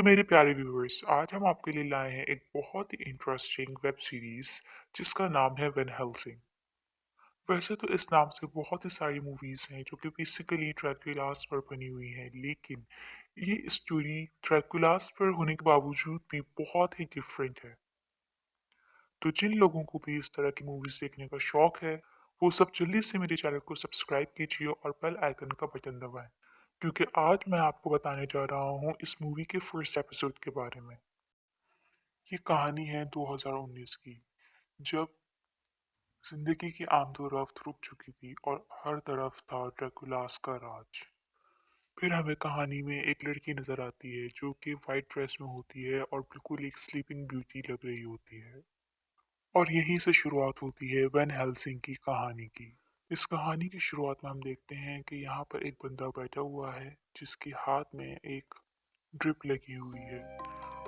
तो मेरे प्यारे व्यूअर्स, आज हम आपके लिए लाए हैं एक बहुत ही इंटरेस्टिंग वेब सीरीज जिसका नाम है वेन हेल्सिंग। वैसे तो इस नाम से बहुत ही सारी मूवीज हैं जो कि बेसिकली ड्रैकुलास पर बनी हुई हैं, लेकिन ये स्टोरी ड्रैकुलास पर होने के बावजूद भी बहुत ही डिफरेंट है। तो जिन लोगों को भी इस तरह की मूवीज देखने का शौक है, वो सब जल्दी से मेरे चैनल को सब्सक्राइब कीजिए और बेल आइकन का बटन दबाएं, क्योंकि आज मैं आपको बताने जा रहा हूँ इस मूवी के फर्स्ट एपिसोड के बारे में। ये कहानी है 2019 की, जब जिंदगी की आमदो रफ्त रुक चुकी थी और हर तरफ था ड्रैकुलास का राज। फिर हमें कहानी में एक लड़की नजर आती है जो कि वाइट ड्रेस में होती है और बिल्कुल एक स्लीपिंग ब्यूटी लग रही होती है। और यहीं से शुरुआत होती है वैन हेल्सिंग की कहानी की। इस कहानी की शुरुआत में हम देखते हैं कि यहाँ पर एक बंदा बैठा हुआ है जिसके हाथ में एक ड्रिप लगी हुई है।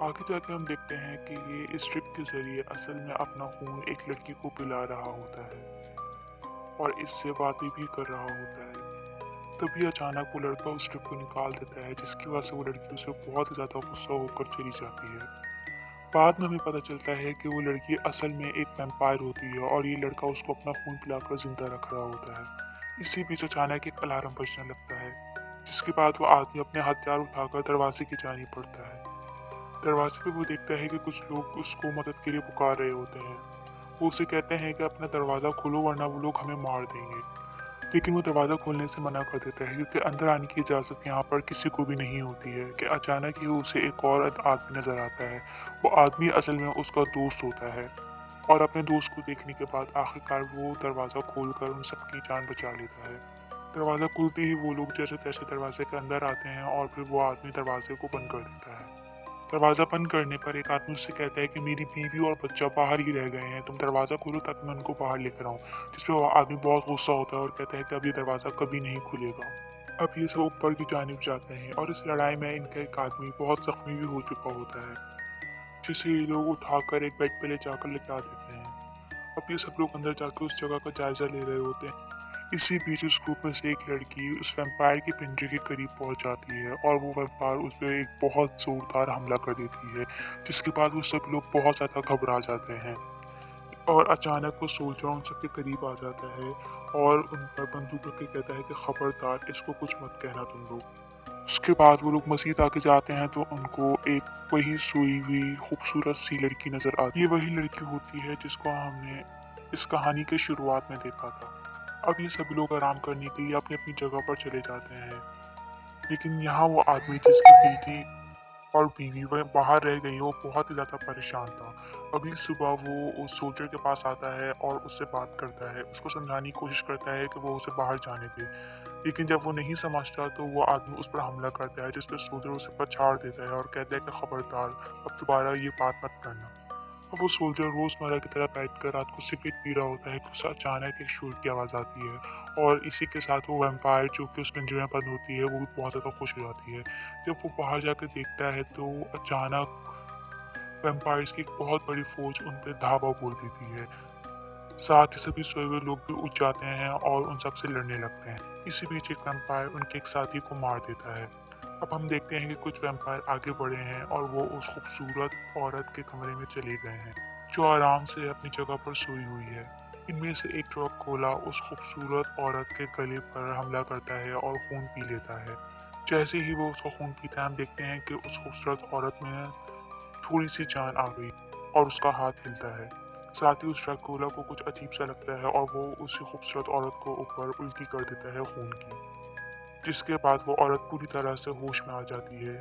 आगे जाके हम देखते हैं कि ये इस ड्रिप के जरिए असल में अपना खून एक लड़की को पिला रहा होता है और इससे बातें भी कर रहा होता है। तभी अचानक वो लड़का उस ड्रिप को निकाल देता है, जिसकी वजह से वो लड़की उसे बहुत ही ज्यादा गुस्सा होकर चली जाती है। बाद में हमें पता चलता है कि वो लड़की असल में एक वैम्पायर होती है और ये लड़का उसको अपना खून पिलाकर जिंदा रख रहा होता है। इसी बीच अचानक एक अलार्म बजने लगता है, जिसके बाद वो आदमी अपने हथियार उठाकर दरवाजे की जानी पड़ता है। दरवाजे पे वो देखता है कि कुछ लोग उसको मदद के लिए पुकार रहे होते हैं। वो उसे कहते हैं कि अपना दरवाजा खोलो वरना वो लोग हमें मार देंगे। लेकिन वो दरवाजा खोलने से मना कर देता है, क्योंकि अंदर आने की इजाजत यहाँ पर किसी को भी नहीं होती है। कि अचानक ही उसे एक और आदमी नजर आता है। वो आदमी असल में उसका दोस्त होता है और अपने दोस्त को देखने के बाद आखिरकार वो दरवाजा खोलकर उन सबकी जान बचा लेता है। दरवाजा खुलते ही वो लोग जैसे तैसे दरवाजे के अंदर आते हैं और फिर वो आदमी दरवाजे को बंद कर देता है। दरवाजा बंद करने पर एक आदमी उससे कहता है कि मेरी बीवी और बच्चा बाहर ही रह गए हैं, तुम दरवाजा खोलो ताकि मैं उनको बाहर लेकर आऊं। जिसपे वो आदमी बहुत गुस्सा होता है और कहता है कि अब ये दरवाजा कभी नहीं खुलेगा। अब ये सब ऊपर की जानिब जाते हैं और इस लड़ाई में इनका एक आदमी बहुत जख्मी भी हो चुका होता है, जिसे ये लोग उठाकर एक बेड पे ले जाकर लेटा देते हैं। अब ये सब लोग अंदर जाकर उस जगह का जायजा ले रहे होते हैं। इसी बीच उस ग्रुप में से एक लड़की उस वैम्पायर के पिंजरे के करीब पहुंच जाती है और वो वैम्पायर उस पर एक बहुत जोरदार हमला कर देती है, जिसके बाद वो सब लोग बहुत ज्यादा घबरा जाते हैं। और अचानक वो सोल्जर उन सबके करीब आ जाता है और उन पर बंदूक रख के कहता है कि खबरदार इसको कुछ मत कहना तुम लोग। उसके बाद वो लोग मजीद आगे जाते हैं तो उनको एक वही सोई हुई खूबसूरत सी लड़की नजर आती है। ये वही लड़की होती है जिसको हमने इस कहानी के शुरुआत में देखा था। अब ये सभी लोग आराम करने के लिए अपनी अपनी जगह पर चले जाते हैं, लेकिन यहाँ वो आदमी जिसकी बेटी और बीवी वह बाहर रह गई, वो बहुत ही ज्यादा परेशान था। अगली सुबह वो उस सोल्जर के पास आता है और उससे बात करता है, उसको समझाने की कोशिश करता है कि वो उसे बाहर जाने दे। लेकिन जब वो नहीं समझता तो वो आदमी उस पर हमला करता है, जिसपे सोल्जर उसे पछाड़ देता है और कहता है कि खबरदार अब दोबारा ये बात मत करना। और वो सोल्जर रोजमर्रा की तरह बैठकर रात को सिगरेट पी रहा होता है कि उसे अचानक एक शोर की आवाज आती है और इसी के साथ वो वैम्पायर जो कि उस पिंजरे में बंद होती है वो भी बहुत ज्यादा खुश हो जाती है। जब वो बाहर जाकर देखता है तो अचानक वैम्पायर्स की एक बहुत बड़ी फौज उन पे धावा बोल देती है। साथ ही सभी सोए हुए लोग भी उठ जाते हैं और उन सबसे लड़ने लगते हैं। इसी बीच एक वैम्पायर उनके एक साथी को मार देता है। अब हम देखते हैं कि कुछ वैम्पायर आगे बढ़े हैं और वो उस खूबसूरत औरत के कमरे में चले गए हैं, जो आराम से अपनी जगह पर सोई हुई है। इनमें से एक ट्रक कोला उस खूबसूरत औरत के गले पर हमला करता है और खून पी लेता है। जैसे ही वो उसका खून पीता है, हम देखते हैं कि उस खूबसूरत औरत में थोड़ी सी जान आ गई और उसका हाथ हिलता है। साथ ही उस ड्रैकुला को कुछ अजीब सा लगता है और वो उसी खूबसूरत औरत को ऊपर उल्टी कर देता है खून की, जिसके बाद वो औरत पूरी तरह से होश में आ जाती है।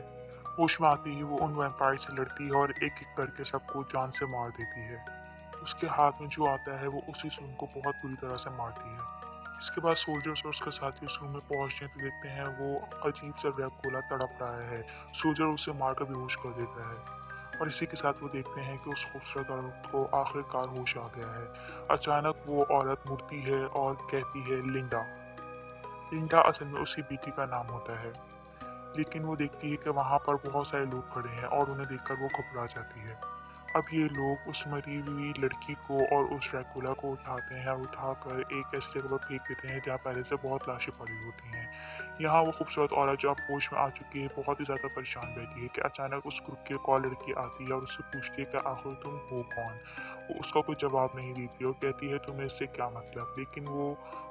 होश में आते ही वो उन वैम्पायर से लड़ती है और एक एक करके सबको जान से मार देती है। उसके हाथ में जो आता है वो उसी से उनको बहुत बुरी तरह से मारती है। इसके बाद सोल्जर्स और उसके साथी उस रूम में पहुंचते हैं तो देखते हैं वो अजीब सा ड्रैकुला तड़प रहा है। सोल्जर उसे मारकर बेहोश कर देता है और इसी के साथ वो देखते हैं कि उस खूबसूरत औरत को आखिरकार होश आ गया है। अचानक वो औरत मुड़ती है और कहती है लिंडा। लिंडा असल में उसकी बेटी का नाम होता है, लेकिन वो देखती है कि वहां पर बहुत सारे लोग खड़े हैं और उन्हें देखकर वो घबरा जाती है। अब ये लोग उस मरी हुई लड़की को और उस ड्रैकुला को उठाते हैं और उठाकर एक ऐसी जगह पर फेंक देते हैं जहाँ पहले से बहुत लाशें पड़ी होती हैं। यहाँ वो खूबसूरत औरत जो अब होश में आ चुकी है बहुत ही ज़्यादा परेशान रहती है कि अचानक उस ग्रुप की एक और लड़की आती है और उससे पूछती है कि आखिर तुम हो कौन। वो उसका कोई जवाब नहीं देती और कहती है तुम्हें इससे क्या मतलब, लेकिन वो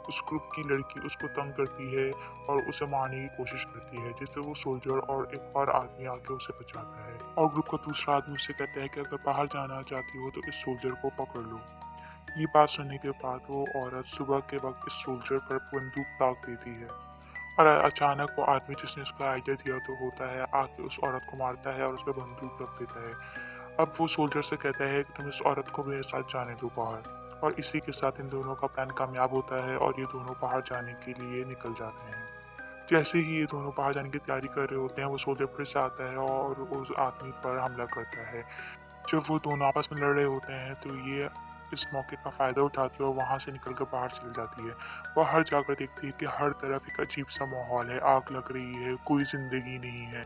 उस ग्रुप की लड़की उसको तंग करती है और उसे मारने की कोशिश करती है, जिससे वो सोल्जर और एक और आदमी आके उसे बचाता है और ग्रुप का दूसरा आदमी उससे कहता है कि अगर बाहर जाना चाहती हो तो इस सोल्जर को पकड़ लो। ये बात सुनने के बाद वो औरत सुबह के वक्त इस सोल्जर पर बंदूक ताक देती है और अचानक वो आदमी जिसने उसको आइडिया दिया तो होता है आके उस औरत को मारता है और उस पर बंदूक रख देता है। अब वो सोल्जर से कहता है कि तुम इस औरत को मेरे साथ जाने दो बाहर, और इसी के साथ इन दोनों का प्लान कामयाब होता है और ये दोनों बाहर जाने के लिए निकल जाते हैं। जैसे ही ये दोनों बाहर जाने की तैयारी कर रहे होते हैं वो सोल्जर फिर से आता है और उस आदमी पर हमला करता है। जब वो दोनों आपस में लड़ रहे होते हैं तो ये इस मौके का फ़ायदा उठाती है और वहाँ से निकल कर बाहर चली जाती है। बाहर जाकर देखती है कि हर तरफ एक अजीब-सा माहौल है, आग लग रही है, कोई ज़िंदगी नहीं है।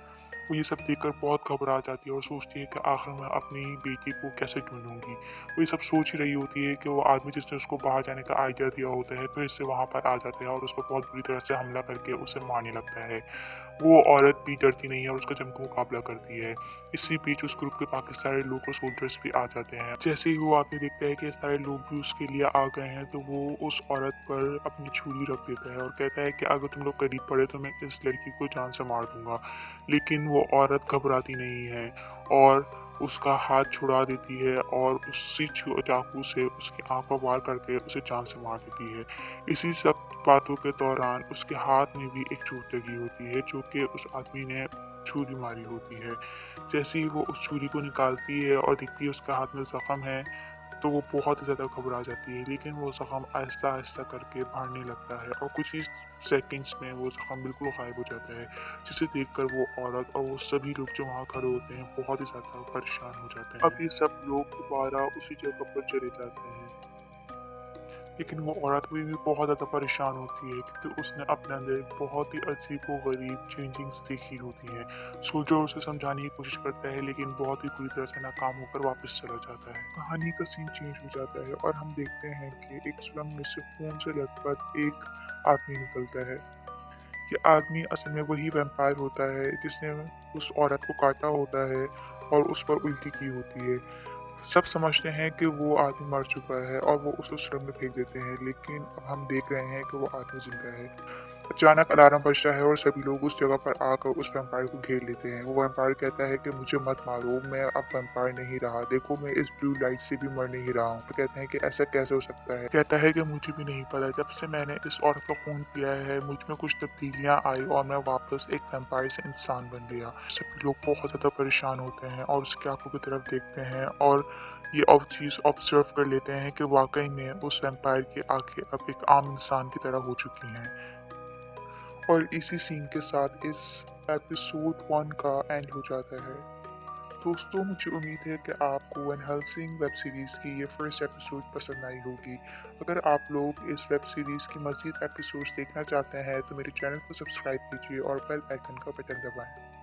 वो ये सब देखकर बहुत घबरा जाती है और सोचती है कि आखिर मैं अपनी बेटी को कैसे ढूँढूँगी। वो ये सब सोच ही रही होती है कि वो आदमी जिसने उसको बाहर जाने का आइडिया दिया होता है, फिर से वहाँ पर आ जाता है और उसको बहुत बुरी तरह से हमला करके उसे मारने लगता है। वो औरत भी डरती नहीं है और उसका जमकर मुकाबला करती है। इसी बीच उस ग्रुप के बाकी सारे लोग और सोल्जर्स भी आ जाते हैं। जैसे ही वो आदमी देखता है कि सारे लोग भी उसके लिए आ गए हैं तो वो उस औरत पर अपनी छुरी रख देता है और कहता है कि अगर तुम लोग करीब पड़े तो मैं इस लड़की को जान से मार दूंगा। लेकिन वो औरत घबराती नहीं है और उसका हाथ छुड़ा देती है और उसी चाकू से उसकी आंख पर वार करके उसे जान से मार देती है। इसी सब बातों के दौरान उसके हाथ में भी एक चोट लगी होती है जो कि उस आदमी ने छुरी मारी होती है। जैसे ही वो उस छुरी को निकालती है और देखती है उसके हाथ में जख्म है तो वो बहुत ही ज़्यादा घबरा जाती है, लेकिन वो जख्म आहिस्ता आहिस्ता करके भरने लगता है और कुछ ही सेकंड्स में वो जख्म बिल्कुल गायब हो जाता है, जिसे देखकर वो औरत और वो सभी लोग जो वहाँ खड़े होते हैं बहुत ही ज़्यादा परेशान हो जाते हैं। अब ये सब लोग दोबारा उसी जगह पर चले जाते हैं, लेकिन वो औरत भी बहुत ज़्यादा परेशान होती है क्योंकि उसने अपने अंदर एक बहुत ही अजीबो-गरीब चेंजिंग्स देखी होती हैं। सोल्जर उसे समझाने की कोशिश करता है लेकिन बहुत ही बुरी तरह से नाकाम होकर वापस चला जाता है। कहानी का सीन चेंज हो जाता है और हम देखते हैं कि एक सुरंग में से खून से लथपथ एक आदमी निकलता है। ये आदमी असल में वही वैम्पायर होता है जिसने उस औरत को काटा होता है और उस पर उल्टी की होती है। सब समझते हैं कि वो आदमी मर चुका है और वो उसे सुरंग में फेंक देते हैं, लेकिन अब हम देख रहे हैं कि वो आदमी जिंदा है। अचानक अलार्म बजता है और सभी लोग उस जगह पर आकर उस वैम्पायर को घेर लेते हैं। वो वैम्पायर कहता है कि मुझे मत मारो, मैं अब वैम्पायर नहीं रहा, देखो मैं इस ब्लू लाइट से भी मर नहीं रहा हूँ। तो कहते हैं कि ऐसा कैसे हो सकता है। कहता है कि मुझे भी नहीं पता, जब से मैंने इस औरत का खून पिया है मुझ में कुछ तब्दीलियां आई और मैं वापस एक वैम्पायर से इंसान बन गया। सभी लोग बहुत ज्यादा परेशान होते हैं और उसकी आंखों की तरफ देखते हैं और ये अब चीज ऑब्जर्व कर लेते हैं कि वाकई में उस वैम्पायर की आंखें अब एक आम इंसान की तरह हो चुकी हैं। और इसी सीन के साथ इस एपिसोड 1 का एंड हो जाता है। दोस्तों, मुझे उम्मीद है कि आपको वन हेल्सिंग वेब सीरीज़ की ये फर्स्ट एपिसोड पसंद आई होगी। अगर आप लोग इस वेब सीरीज़ की मज़ीद एपिसोड्स देखना चाहते हैं तो मेरे चैनल को सब्सक्राइब कीजिए और बेल आइकन का बटन दबाएं।